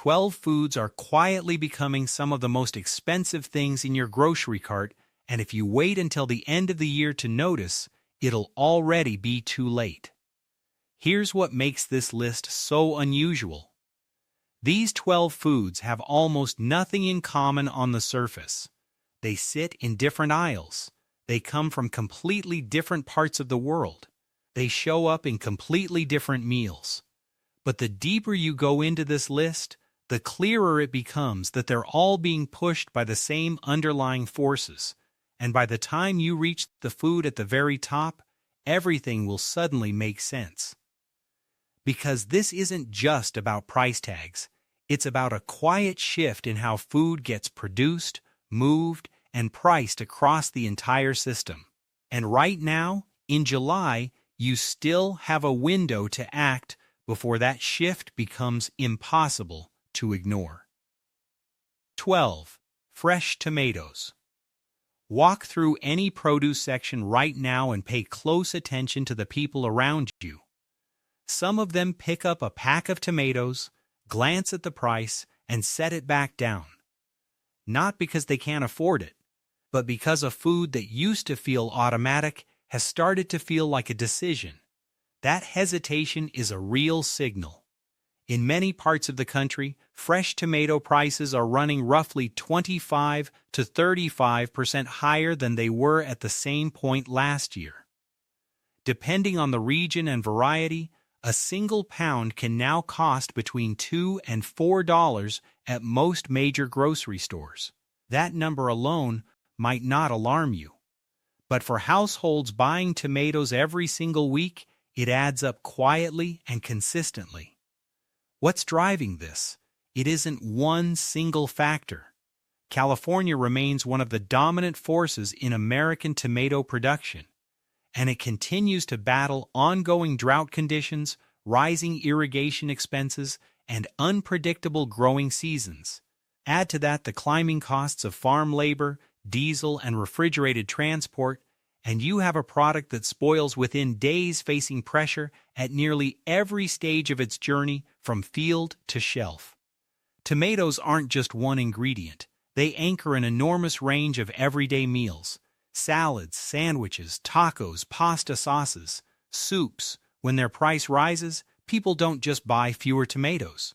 12 foods are quietly becoming some of the most expensive things in your grocery cart, and if you wait until the end of the year to notice, it'll already be too late. Here's what makes this list so unusual. These 12 foods have almost nothing in common on the surface. They sit in different aisles. They come from completely different parts of the world. They show up in completely different meals. But the deeper you go into this list, the clearer it becomes that they're all being pushed by the same underlying forces. And by the time you reach the food at the very top, everything will suddenly make sense. Because this isn't just about price tags. It's about a quiet shift in how food gets produced, moved, and priced across the entire system. And right now, in July, you still have a window to act before that shift becomes impossible to ignore. 12. Fresh tomatoes. Walk through any produce section right now and pay close attention to the people around you. Some of them pick up a pack of tomatoes, glance at the price, and set it back down. Not because they can't afford it, but because a food that used to feel automatic has started to feel like a decision. That hesitation is a real signal. In many parts of the country, fresh tomato prices are running roughly 25 to 35% higher than they were at the same point last year. Depending on the region and variety, a single pound can now cost between $2 and $4 at most major grocery stores. That number alone might not alarm you. But for households buying tomatoes every single week, it adds up quietly and consistently. What's driving this? It isn't one single factor. California remains one of the dominant forces in American tomato production, and it continues to battle ongoing drought conditions, rising irrigation expenses, and unpredictable growing seasons. Add to that the climbing costs of farm labor, diesel, and refrigerated transport, and you have a product that spoils within days, facing pressure at nearly every stage of its journey from field to shelf. Tomatoes aren't just one ingredient. They anchor an enormous range of everyday meals: salads, sandwiches, tacos, pasta sauces, soups. When their price rises, people don't just buy fewer tomatoes.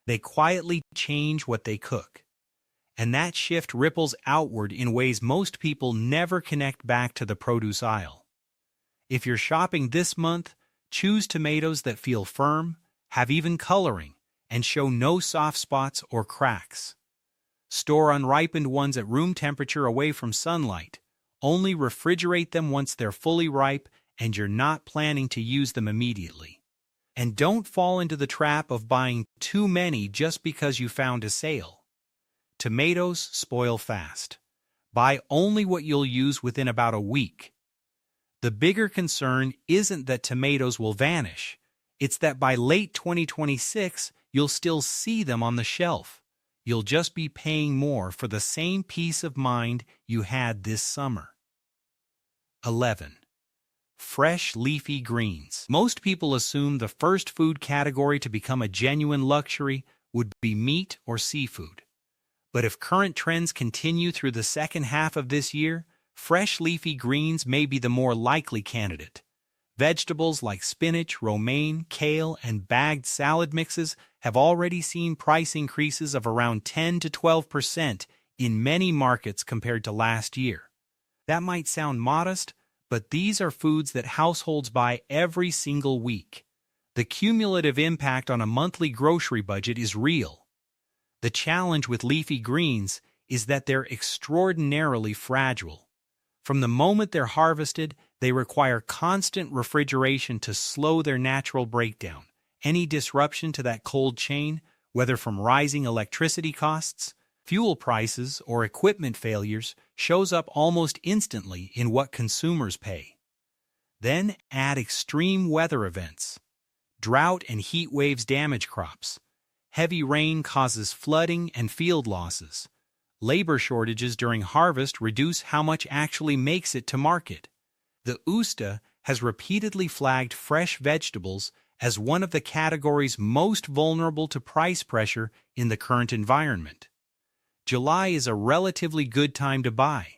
They quietly change what they cook. And that shift ripples outward in ways most people never connect back to the produce aisle. If you're shopping this month, choose tomatoes that feel firm, have even coloring, and show no soft spots or cracks. Store unripened ones at room temperature away from sunlight. Only refrigerate them once they're fully ripe and you're not planning to use them immediately. And don't fall into the trap of buying too many just because you found a sale. Tomatoes spoil fast. Buy only what you'll use within about a week. The bigger concern isn't that tomatoes will vanish. It's that by late 2026, you'll still see them on the shelf. You'll just be paying more for the same peace of mind you had this summer. 11. Fresh leafy greens. Most people assume the first food category to become a genuine luxury would be meat or seafood. But if current trends continue through the second half of this year, fresh leafy greens may be the more likely candidate. Vegetables like spinach, romaine, kale, and bagged salad mixes have already seen price increases of around 10 to 12% in many markets compared to last year. That might sound modest, but these are foods that households buy every single week. The cumulative impact on a monthly grocery budget is real. The challenge with leafy greens is that they're extraordinarily fragile. From the moment they're harvested, they require constant refrigeration to slow their natural breakdown. Any disruption to that cold chain, whether from rising electricity costs, fuel prices, or equipment failures, shows up almost instantly in what consumers pay. Then add extreme weather events. Drought and heat waves damage crops. Heavy rain causes flooding and field losses. Labor shortages during harvest reduce how much actually makes it to market. The USDA has repeatedly flagged fresh vegetables as one of the categories most vulnerable to price pressure in the current environment. July is a relatively good time to buy.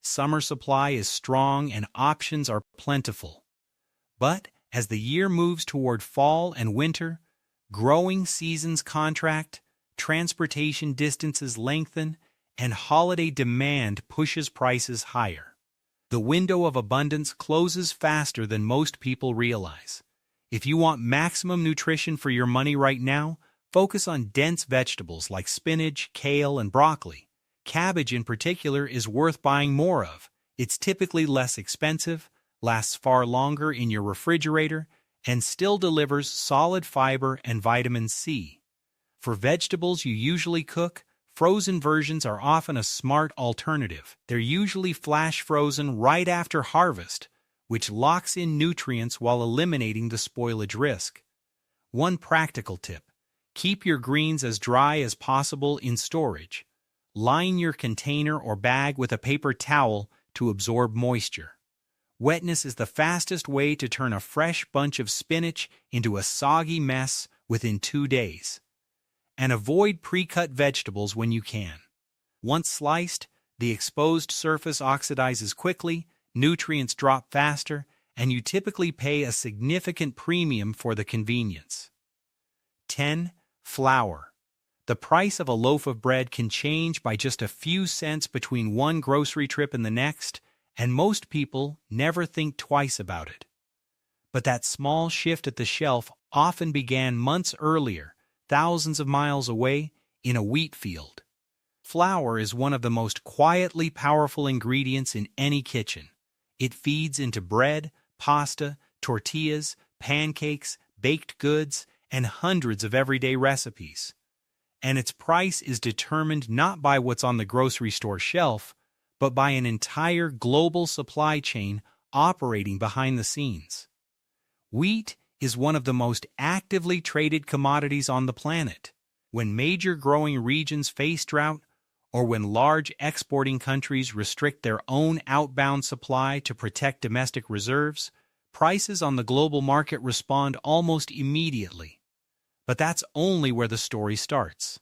Summer supply is strong and options are plentiful. But as the year moves toward fall and winter, growing seasons contract, transportation distances lengthen, and holiday demand pushes prices higher. The window of abundance closes faster than most people realize. If you want maximum nutrition for your money right now, focus on dense vegetables like spinach, kale, and broccoli. Cabbage in particular is worth buying more of. It's typically less expensive, lasts far longer in your refrigerator, and still delivers solid fiber and vitamin C. For vegetables you usually cook, frozen versions are often a smart alternative. They're usually flash frozen right after harvest, which locks in nutrients while eliminating the spoilage risk. One practical tip: keep your greens as dry as possible in storage. Line your container or bag with a paper towel to absorb moisture. Wetness is the fastest way to turn a fresh bunch of spinach into a soggy mess within 2 days. And avoid pre-cut vegetables when you can. Once sliced, the exposed surface oxidizes quickly, nutrients drop faster, and you typically pay a significant premium for the convenience. 10. Flour. The price of a loaf of bread can change by just a few cents between one grocery trip and the next, and most people never think twice about it. But that small shift at the shelf often began months earlier, thousands of miles away, in a wheat field. Flour is one of the most quietly powerful ingredients in any kitchen. It feeds into bread, pasta, tortillas, pancakes, baked goods, and hundreds of everyday recipes. And its price is determined not by what's on the grocery store shelf, but by an entire global supply chain operating behind the scenes. Wheat is one of the most actively traded commodities on the planet. When major growing regions face drought, or when large exporting countries restrict their own outbound supply to protect domestic reserves, prices on the global market respond almost immediately. But that's only where the story starts.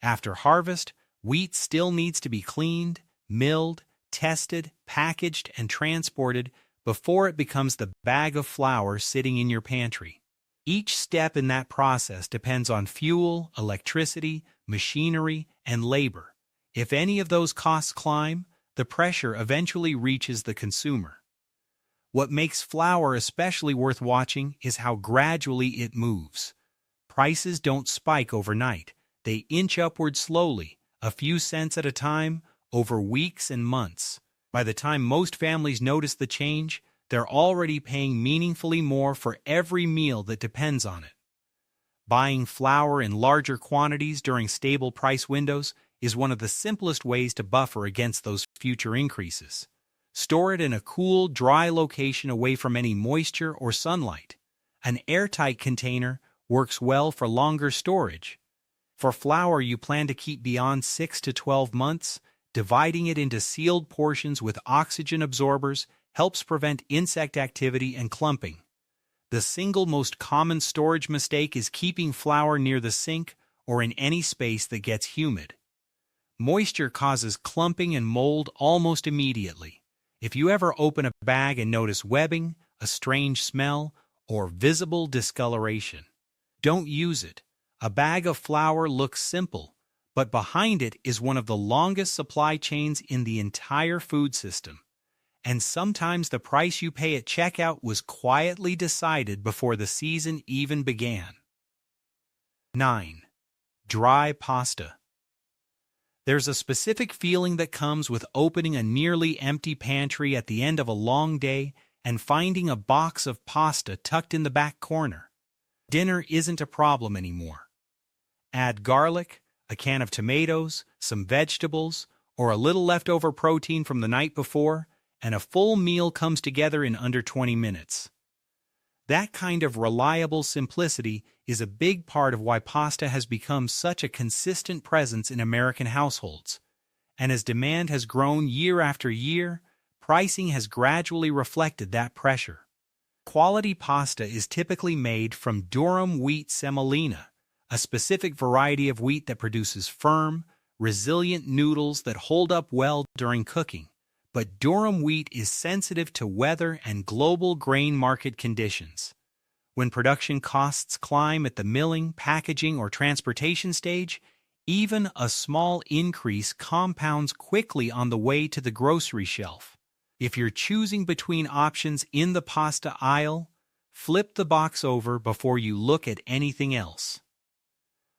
After harvest, wheat still needs to be cleaned, milled, tested, packaged, and transported before it becomes the bag of flour sitting in your pantry. Each step in that process depends on fuel, electricity, machinery, and labor. If any of those costs climb, the pressure eventually reaches the consumer. What makes flour especially worth watching is how gradually it moves. Prices don't spike overnight. They inch upward slowly, a few cents at a time, over weeks and months. By the time most families notice the change, they're already paying meaningfully more for every meal that depends on it. Buying flour in larger quantities during stable price windows is one of the simplest ways to buffer against those future increases. Store it in a cool, dry location away from any moisture or sunlight. An airtight container works well for longer storage. For flour you plan to keep beyond 6 to 12 months, dividing it into sealed portions with oxygen absorbers helps prevent insect activity and clumping. The single most common storage mistake is keeping flour near the sink or in any space that gets humid. Moisture causes clumping and mold almost immediately. If you ever open a bag and notice webbing, a strange smell, or visible discoloration, don't use it. A bag of flour looks simple, but behind it is one of the longest supply chains in the entire food system. And sometimes the price you pay at checkout was quietly decided before the season even began. 9. Dry pasta. There's a specific feeling that comes with opening a nearly empty pantry at the end of a long day and finding a box of pasta tucked in the back corner. Dinner isn't a problem anymore. Add garlic, a can of tomatoes, some vegetables, or a little leftover protein from the night before, and a full meal comes together in under 20 minutes. That kind of reliable simplicity is a big part of why pasta has become such a consistent presence in American households. And as demand has grown year after year, pricing has gradually reflected that pressure. Quality pasta is typically made from durum wheat semolina, a specific variety of wheat that produces firm, resilient noodles that hold up well during cooking. But durum wheat is sensitive to weather and global grain market conditions. When production costs climb at the milling, packaging, or transportation stage, even a small increase compounds quickly on the way to the grocery shelf. If you're choosing between options in the pasta aisle, flip the box over before you look at anything else.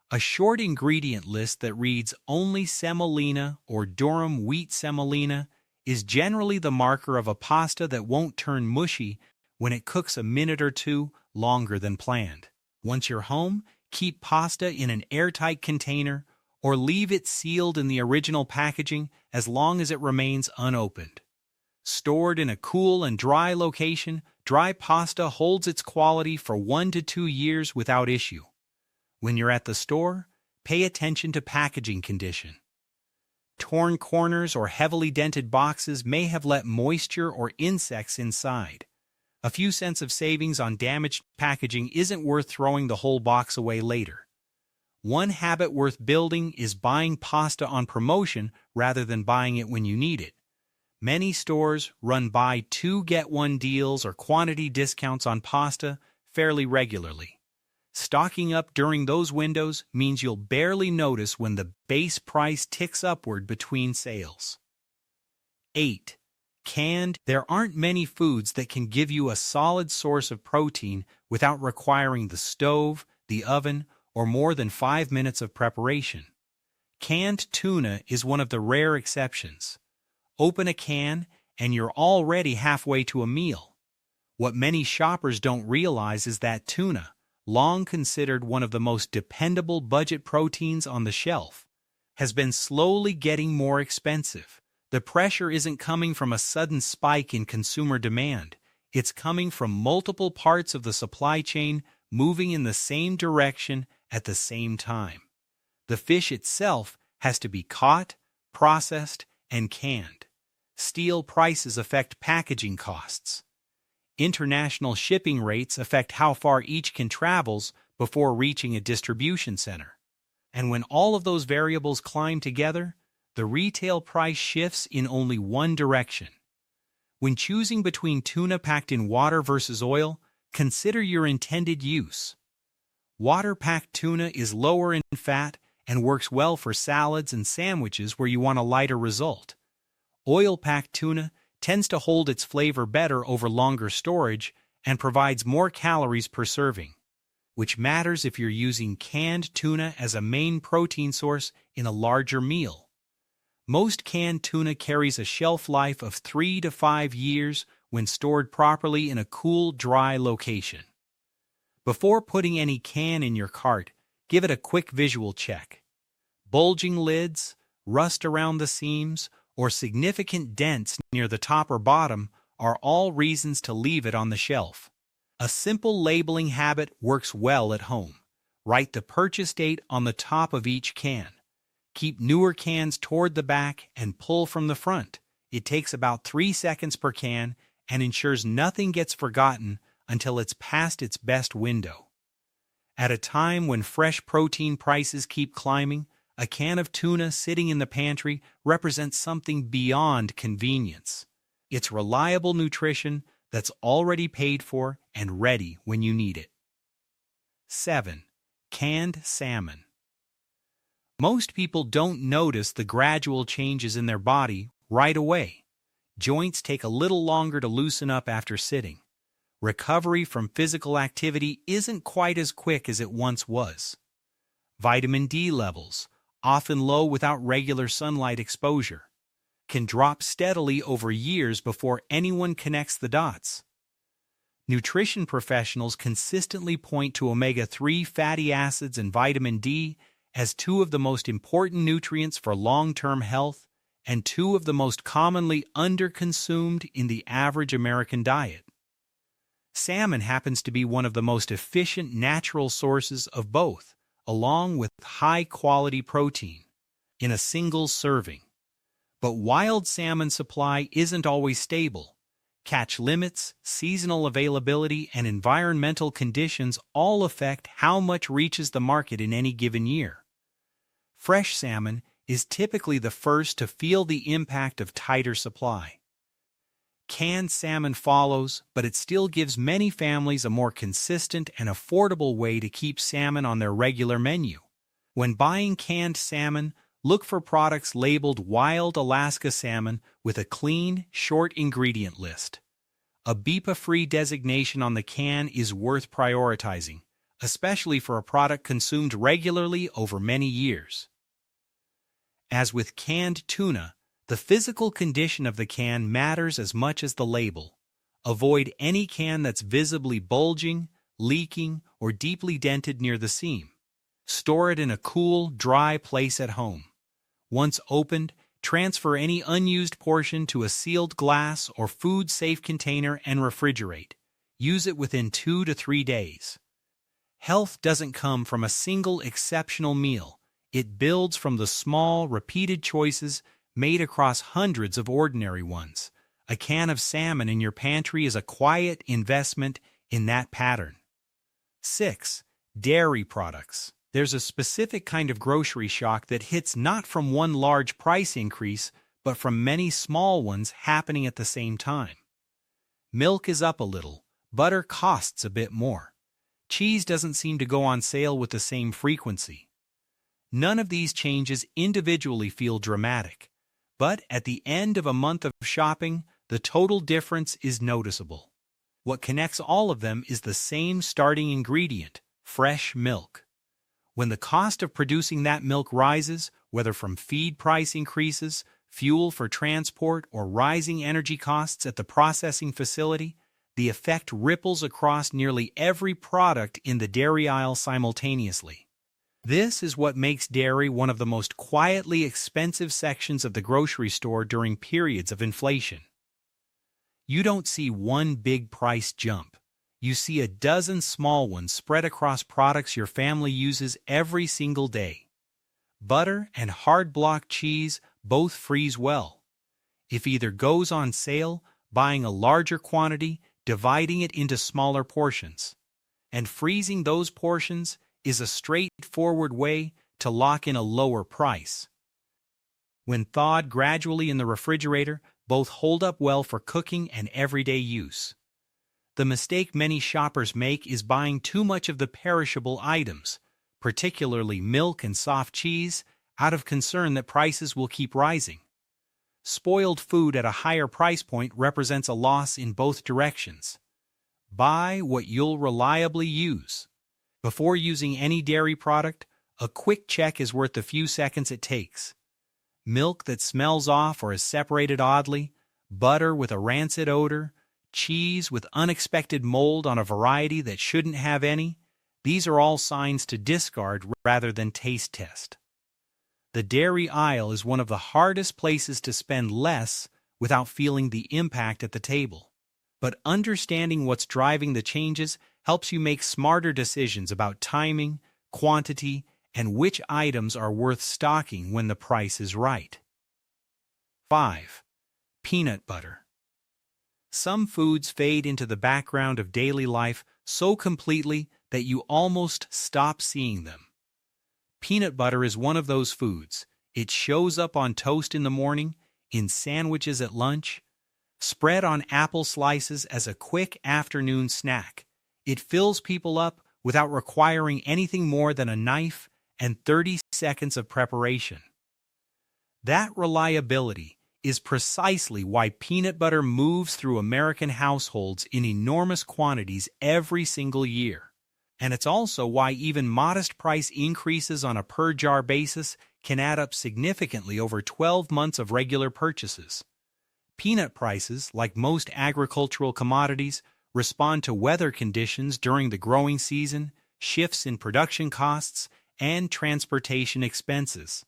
A short ingredient list that reads only semolina or durum wheat semolina is generally the marker of a pasta that won't turn mushy when it cooks a minute or two longer than planned. Once you're home, keep pasta in an airtight container or leave it sealed in the original packaging as long as it remains unopened. Stored in a cool and dry location, dry pasta holds its quality for 1 to 2 years without issue. When you're at the store, pay attention to packaging condition. Torn corners or heavily dented boxes may have let moisture or insects inside. A few cents of savings on damaged packaging isn't worth throwing the whole box away later. One habit worth building is buying pasta on promotion rather than buying it when you need it. Many stores run buy 2 get 1 deals or quantity discounts on pasta fairly regularly. Stocking up during those windows means you'll barely notice when the base price ticks upward between sales. 8. Canned. There aren't many foods that can give you a solid source of protein without requiring the stove, the oven, or more than 5 minutes of preparation. Canned tuna is one of the rare exceptions. Open a can, and you're already halfway to a meal. What many shoppers don't realize is that tuna, long considered one of the most dependable budget proteins on the shelf, has been slowly getting more expensive. The pressure isn't coming from a sudden spike in consumer demand. It's coming from multiple parts of the supply chain moving in the same direction at the same time. The fish itself has to be caught, processed, and canned. Steel prices affect packaging costs. International shipping rates affect how far each can travel before reaching a distribution center. And when all of those variables climb together, the retail price shifts in only one direction. When choosing between tuna packed in water versus oil, consider your intended use. Water-packed tuna is lower in fat and works well for salads and sandwiches where you want a lighter result. Oil-packed tuna tends to hold its flavor better over longer storage and provides more calories per serving, which matters if you're using canned tuna as a main protein source in a larger meal. Most canned tuna carries a shelf life of 3 to 5 years when stored properly in a cool, dry location. Before putting any can in your cart, give it a quick visual check. Bulging lids, rust around the seams, or significant dents near the top or bottom are all reasons to leave it on the shelf. A simple labeling habit works well at home. Write the purchase date on the top of each can. Keep newer cans toward the back and pull from the front. It takes about 3 seconds per can and ensures nothing gets forgotten until it's past its best window. At a time when fresh protein prices keep climbing, a can of tuna sitting in the pantry represents something beyond convenience. It's reliable nutrition that's already paid for and ready when you need it. 7. Canned salmon. Most people don't notice the gradual changes in their body right away. Joints take a little longer to loosen up after sitting. Recovery from physical activity isn't quite as quick as it once was. Vitamin D levels, often low without regular sunlight exposure, can drop steadily over years before anyone connects the dots. Nutrition professionals consistently point to omega-3 fatty acids and vitamin D as 2 of the most important nutrients for long-term health and 2 of the most commonly underconsumed in the average American diet. Salmon happens to be one of the most efficient natural sources of both, along with high-quality protein, in a single serving. But wild salmon supply isn't always stable. Catch limits, seasonal availability, and environmental conditions all affect how much reaches the market in any given year. Fresh salmon is typically the first to feel the impact of tighter supply. Canned salmon follows, but it still gives many families a more consistent and affordable way to keep salmon on their regular menu. When buying canned salmon, look for products labeled Wild Alaska Salmon with a clean, short ingredient list. A BPA-free designation on the can is worth prioritizing, especially for a product consumed regularly over many years. As with canned tuna, the physical condition of the can matters as much as the label. Avoid any can that's visibly bulging, leaking, or deeply dented near the seam. Store it in a cool, dry place at home. Once opened, transfer any unused portion to a sealed glass or food-safe container and refrigerate. Use it within 2 to 3 days. Health doesn't come from a single exceptional meal. It builds from the small, repeated choices made across hundreds of ordinary ones. A can of salmon in your pantry is a quiet investment in that pattern. 6. Dairy products. There's a specific kind of grocery shock that hits not from one large price increase, but from many small ones happening at the same time. Milk is up a little, butter costs a bit more. Cheese doesn't seem to go on sale with the same frequency. None of these changes individually feel dramatic, but at the end of a month of shopping, the total difference is noticeable. What connects all of them is the same starting ingredient, fresh milk. When the cost of producing that milk rises, whether from feed price increases, fuel for transport, or rising energy costs at the processing facility, the effect ripples across nearly every product in the dairy aisle simultaneously. This is what makes dairy one of the most quietly expensive sections of the grocery store during periods of inflation. You don't see one big price jump. You see a dozen small ones spread across products your family uses every single day. Butter and hard block cheese both freeze well. If either goes on sale, buying a larger quantity, dividing it into smaller portions. And freezing those portions is a straightforward way to lock in a lower price. When thawed gradually in the refrigerator, both hold up well for cooking and everyday use. The mistake many shoppers make is buying too much of the perishable items, particularly milk and soft cheese, out of concern that prices will keep rising. Spoiled food at a higher price point represents a loss in both directions. Buy what you'll reliably use. Before using any dairy product, a quick check is worth the few seconds it takes. Milk that smells off or is separated oddly, butter with a rancid odor, cheese with unexpected mold on a variety that shouldn't have any, these are all signs to discard rather than taste test. The dairy aisle is one of the hardest places to spend less without feeling the impact at the table. But understanding what's driving the changes helps you make smarter decisions about timing, quantity, and which items are worth stocking when the price is right. 5. Peanut butter. Some foods fade into the background of daily life so completely that you almost stop seeing them. Peanut butter is one of those foods. It shows up on toast in the morning, in sandwiches at lunch, spread on apple slices as a quick afternoon snack. It fills people up without requiring anything more than a knife and 30 seconds of preparation. That reliability is precisely why peanut butter moves through American households in enormous quantities every single year. And it's also why even modest price increases on a per-jar basis can add up significantly over 12 months of regular purchases. Peanut prices, like most agricultural commodities, respond to weather conditions during the growing season, shifts in production costs, and transportation expenses.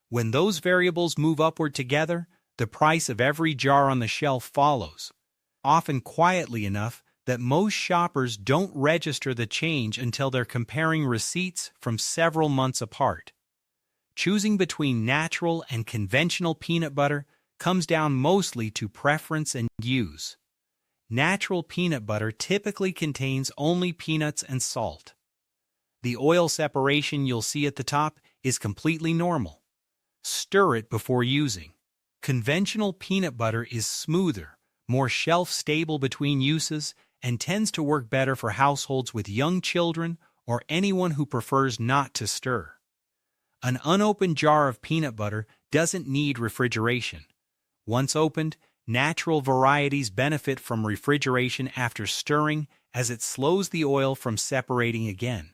When those variables move upward together, the price of every jar on the shelf follows, often quietly enough that most shoppers don't register the change until they're comparing receipts from several months apart. Choosing between natural and conventional peanut butter comes down mostly to preference and use. Natural peanut butter typically contains only peanuts and salt. The oil separation you'll see at the top is completely normal. Stir it before using. Conventional peanut butter is smoother, more shelf-stable between uses, and tends to work better for households with young children or anyone who prefers not to stir. An unopened jar of peanut butter doesn't need refrigeration. Once opened, natural varieties benefit from refrigeration after stirring as it slows the oil from separating again.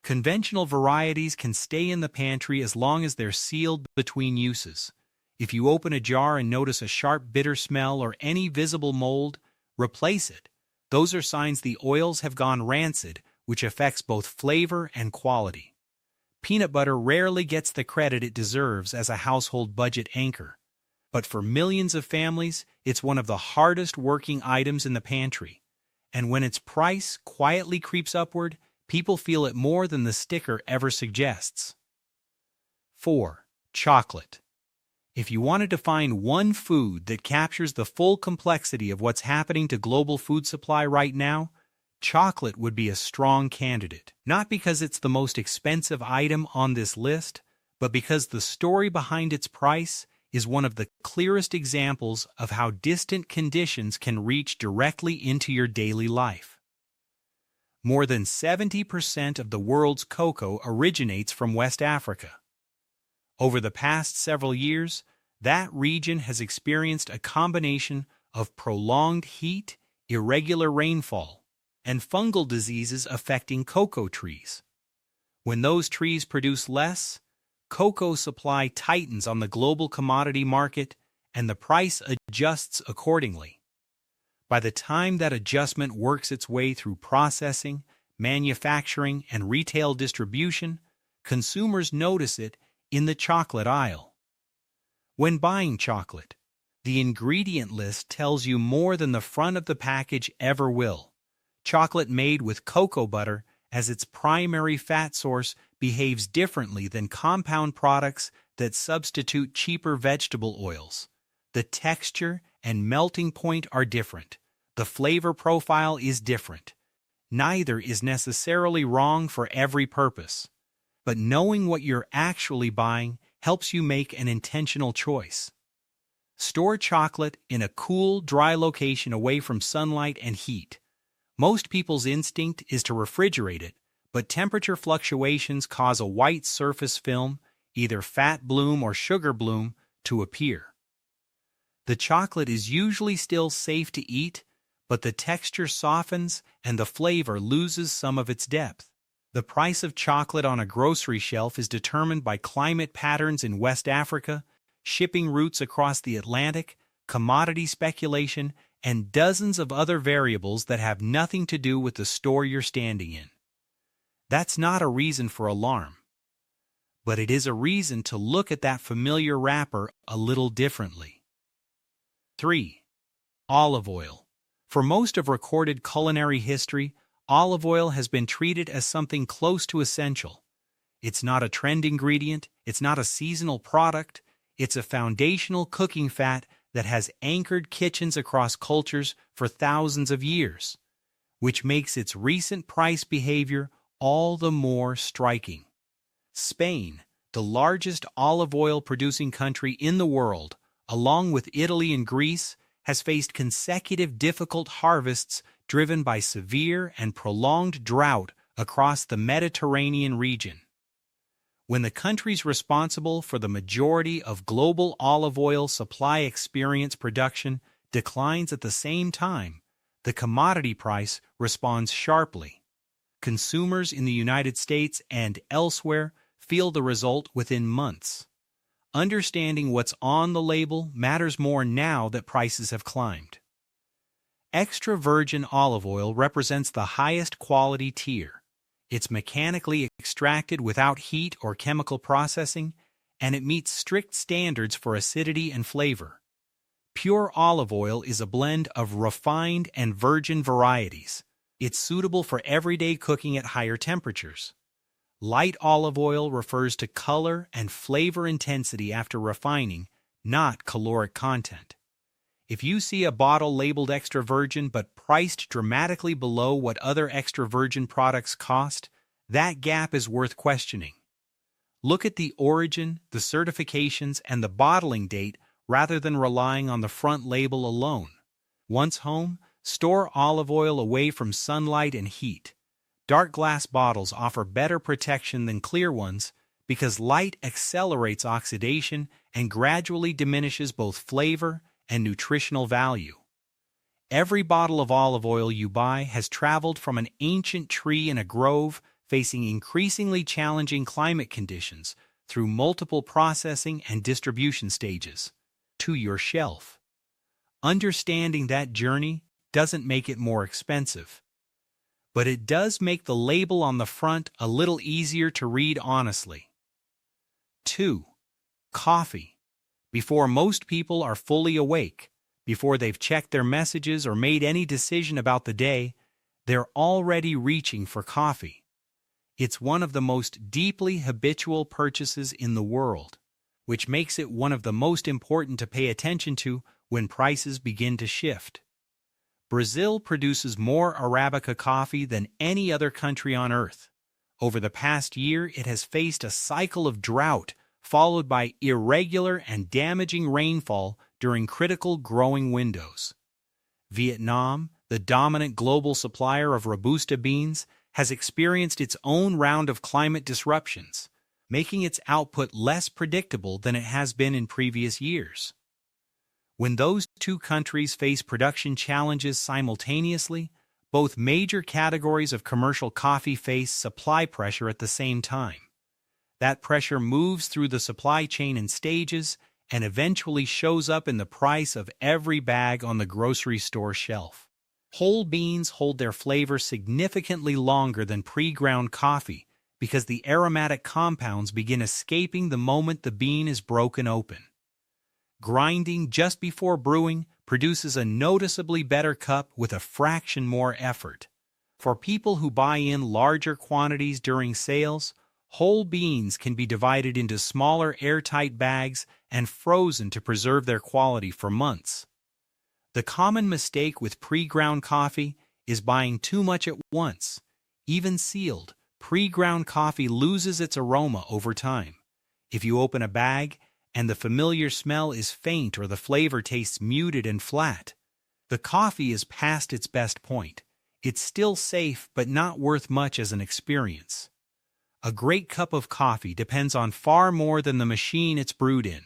Conventional varieties can stay in the pantry as long as they're sealed between uses. If you open a jar and notice a sharp bitter smell or any visible mold, replace it. Those are signs the oils have gone rancid, which affects both flavor and quality. Peanut butter rarely gets the credit it deserves as a household budget anchor. But for millions of families, it's one of the hardest working items in the pantry. And when its price quietly creeps upward, people feel it more than the sticker ever suggests. 4. Chocolate. If you wanted to find one food that captures the full complexity of what's happening to global food supply right now, chocolate would be a strong candidate. Not because it's the most expensive item on this list, but because the story behind its price is one of the clearest examples of how distant conditions can reach directly into your daily life. More than 70% of the world's cocoa originates from West Africa. Over the past several years, that region has experienced a combination of prolonged heat, irregular rainfall, and fungal diseases affecting cocoa trees. When those trees produce less, cocoa supply tightens on the global commodity market and the price adjusts accordingly. By the time that adjustment works its way through processing, manufacturing, and retail distribution, consumers notice it in the chocolate aisle. When buying chocolate, the ingredient list tells you more than the front of the package ever will. Chocolate made with cocoa butter as its primary fat source behaves differently than compound products that substitute cheaper vegetable oils. The texture and melting point are different. The flavor profile is different. Neither is necessarily wrong for every purpose. But knowing what you're actually buying helps you make an intentional choice. Store chocolate in a cool, dry location away from sunlight and heat. Most people's instinct is to refrigerate it, but temperature fluctuations cause a white surface film, either fat bloom or sugar bloom, to appear. The chocolate is usually still safe to eat, but the texture softens and the flavor loses some of its depth. The price of chocolate on a grocery shelf is determined by climate patterns in West Africa, shipping routes across the Atlantic, commodity speculation, and dozens of other variables that have nothing to do with the store you're standing in. That's not a reason for alarm, but it is a reason to look at that familiar wrapper a little differently. 3. Olive oil. For most of recorded culinary history, olive oil has been treated as something close to essential. It's not a trend ingredient, it's not a seasonal product, it's a foundational cooking fat that has anchored kitchens across cultures for thousands of years, which makes its recent price behavior all the more striking. Spain, the largest olive oil producing country in the world, along with Italy and Greece, has faced consecutive difficult harvests driven by severe and prolonged drought across the Mediterranean region. When the countries responsible for the majority of global olive oil supply experience production declines at the same time, the commodity price responds sharply. Consumers in the United States and elsewhere feel the result within months. Understanding what's on the label matters more now that prices have climbed. Extra virgin olive oil represents the highest quality tier. It's mechanically extracted without heat or chemical processing, and it meets strict standards for acidity and flavor. Pure olive oil is a blend of refined and virgin varieties. It's suitable for everyday cooking at higher temperatures. Light olive oil refers to color and flavor intensity after refining, not caloric content. If you see a bottle labeled extra virgin but priced dramatically below what other extra virgin products cost, that gap is worth questioning. Look at the origin, the certifications, and the bottling date rather than relying on the front label alone. Once home, store olive oil away from sunlight and heat. Dark glass bottles offer better protection than clear ones because light accelerates oxidation and gradually diminishes both flavor and nutritional value. Every bottle of olive oil you buy has traveled from an ancient tree in a grove facing increasingly challenging climate conditions through multiple processing and distribution stages to your shelf. Understanding that journey doesn't make it more expensive, but it does make the label on the front a little easier to read honestly. 2. Coffee. Before most people are fully awake, before they've checked their messages or made any decision about the day, they're already reaching for coffee. It's one of the most deeply habitual purchases in the world, which makes it one of the most important to pay attention to when prices begin to shift. Brazil produces more Arabica coffee than any other country on earth. Over the past year, it has faced a cycle of drought followed by irregular and damaging rainfall during critical growing windows. Vietnam, the dominant global supplier of Robusta beans, has experienced its own round of climate disruptions, making its output less predictable than it has been in previous years. When those two countries face production challenges simultaneously, both major categories of commercial coffee face supply pressure at the same time. That pressure moves through the supply chain in stages and eventually shows up in the price of every bag on the grocery store shelf. Whole beans hold their flavor significantly longer than pre-ground coffee because the aromatic compounds begin escaping the moment the bean is broken open. Grinding just before brewing produces a noticeably better cup with a fraction more effort. For people who buy in larger quantities during sales, whole beans can be divided into smaller airtight bags and frozen to preserve their quality for months. The common mistake with pre-ground coffee is buying too much at once. Even sealed, pre-ground coffee loses its aroma over time. If you open a bag and the familiar smell is faint or the flavor tastes muted and flat, the coffee is past its best point. It's still safe but not worth much as an experience. A great cup of coffee depends on far more than the machine it's brewed in.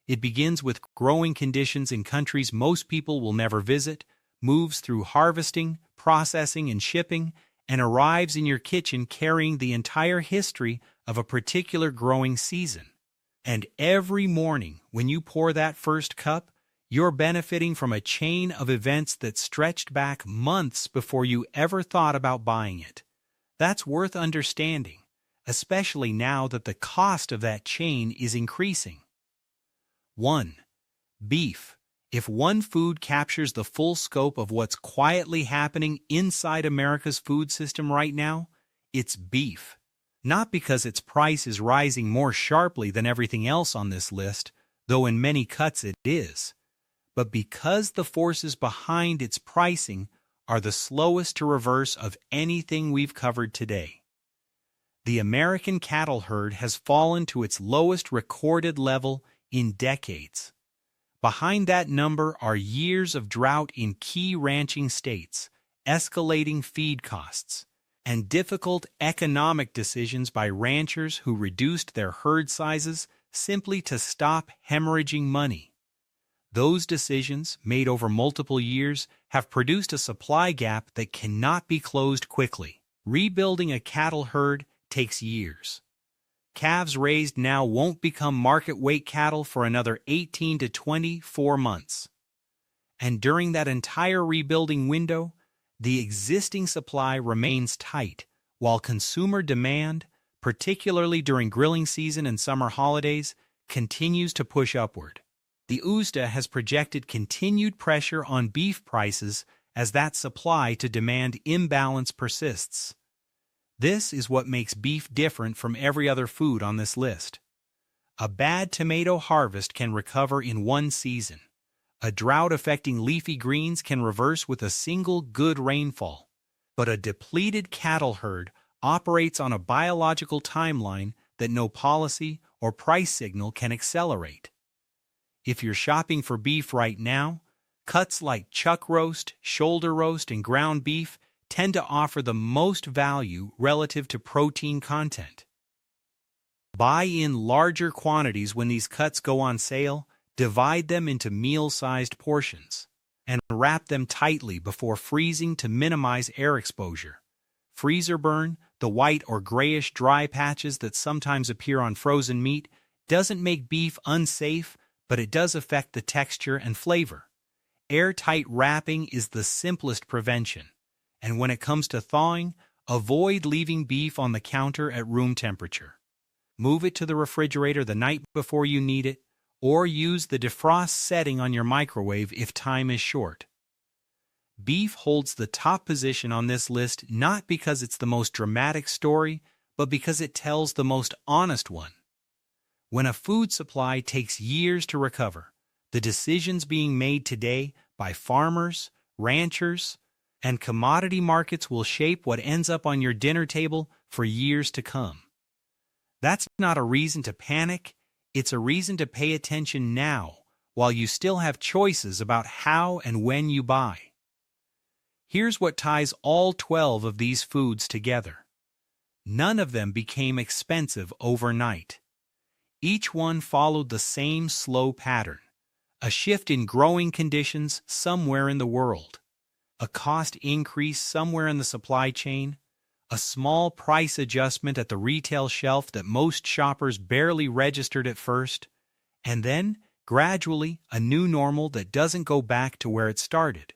It begins with growing conditions in countries most people will never visit, moves through harvesting, processing, and shipping, and arrives in your kitchen carrying the entire history of a particular growing season. And every morning, when you pour that first cup, you're benefiting from a chain of events that stretched back months before you ever thought about buying it. That's worth understanding, especially now that the cost of that chain is increasing. 1. Beef. If one food captures the full scope of what's quietly happening inside America's food system right now, it's beef. Not because its price is rising more sharply than everything else on this list, though in many cuts it is, but because the forces behind its pricing are the slowest to reverse of anything we've covered today. The American cattle herd has fallen to its lowest recorded level in decades. Behind that number are years of drought in key ranching states, escalating feed costs, and difficult economic decisions by ranchers who reduced their herd sizes simply to stop hemorrhaging money. Those decisions, made over multiple years, have produced a supply gap that cannot be closed quickly. Rebuilding a cattle herd takes years. Calves raised now won't become market-weight cattle for another 18 to 24 months. And during that entire rebuilding window, the existing supply remains tight, while consumer demand, particularly during grilling season and summer holidays, continues to push upward. The USDA has projected continued pressure on beef prices as that supply-to-demand imbalance persists. This is what makes beef different from every other food on this list. A bad tomato harvest can recover in one season. A drought affecting leafy greens can reverse with a single good rainfall, but a depleted cattle herd operates on a biological timeline that no policy or price signal can accelerate. If you're shopping for beef right now, cuts like chuck roast, shoulder roast, and ground beef tend to offer the most value relative to protein content. Buy in larger quantities when these cuts go on sale, divide them into meal-sized portions, and wrap them tightly before freezing to minimize air exposure. Freezer burn, the white or grayish dry patches that sometimes appear on frozen meat, doesn't make beef unsafe, but it does affect the texture and flavor. Airtight wrapping is the simplest prevention, and when it comes to thawing, avoid leaving beef on the counter at room temperature. Move it to the refrigerator the night before you need it, or use the defrost setting on your microwave if time is short. Beef holds the top position on this list not because it's the most dramatic story, but because it tells the most honest one. When a food supply takes years to recover, the decisions being made today by farmers, ranchers, and commodity markets will shape what ends up on your dinner table for years to come. That's not a reason to panic. It's a reason to pay attention now, while you still have choices about how and when you buy. Here's what ties all 12 of these foods together. None of them became expensive overnight. Each one followed the same slow pattern, a shift in growing conditions somewhere in the world, a cost increase somewhere in the supply chain, a small price adjustment at the retail shelf that most shoppers barely registered at first, and then, gradually, a new normal that doesn't go back to where it started.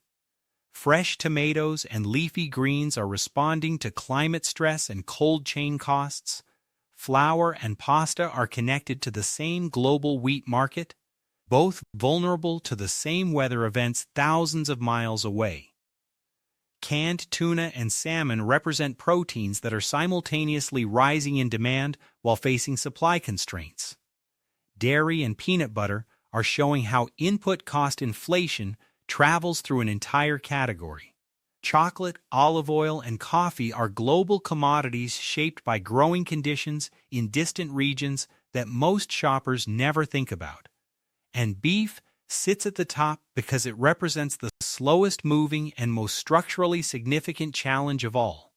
Fresh tomatoes and leafy greens are responding to climate stress and cold chain costs. Flour and pasta are connected to the same global wheat market, both vulnerable to the same weather events thousands of miles away. Canned tuna and salmon represent proteins that are simultaneously rising in demand while facing supply constraints. Dairy and peanut butter are showing how input cost inflation travels through an entire category. Chocolate, olive oil, and coffee are global commodities shaped by growing conditions in distant regions that most shoppers never think about. And beef sits at the top because it represents the slowest moving and most structurally significant challenge of all.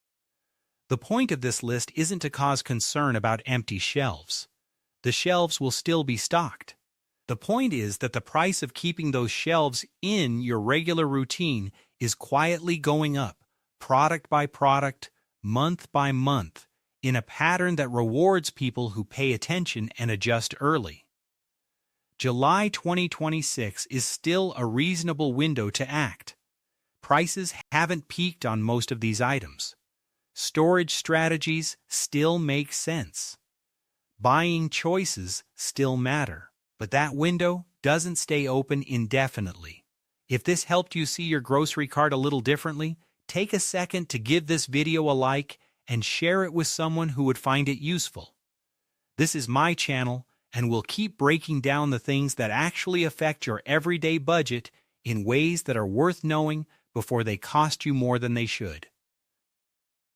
The point of this list isn't to cause concern about empty shelves. The shelves will still be stocked. The point is that the price of keeping those shelves in your regular routine is quietly going up, product by product, month by month, in a pattern that rewards people who pay attention and adjust early. July 2026 is still a reasonable window to act. Prices haven't peaked on most of these items. Storage strategies still make sense. Buying choices still matter, but that window doesn't stay open indefinitely. If this helped you see your grocery cart a little differently, take a second to give this video a like and share it with someone who would find it useful. This is my channel, and we'll keep breaking down the things that actually affect your everyday budget in ways that are worth knowing before they cost you more than they should.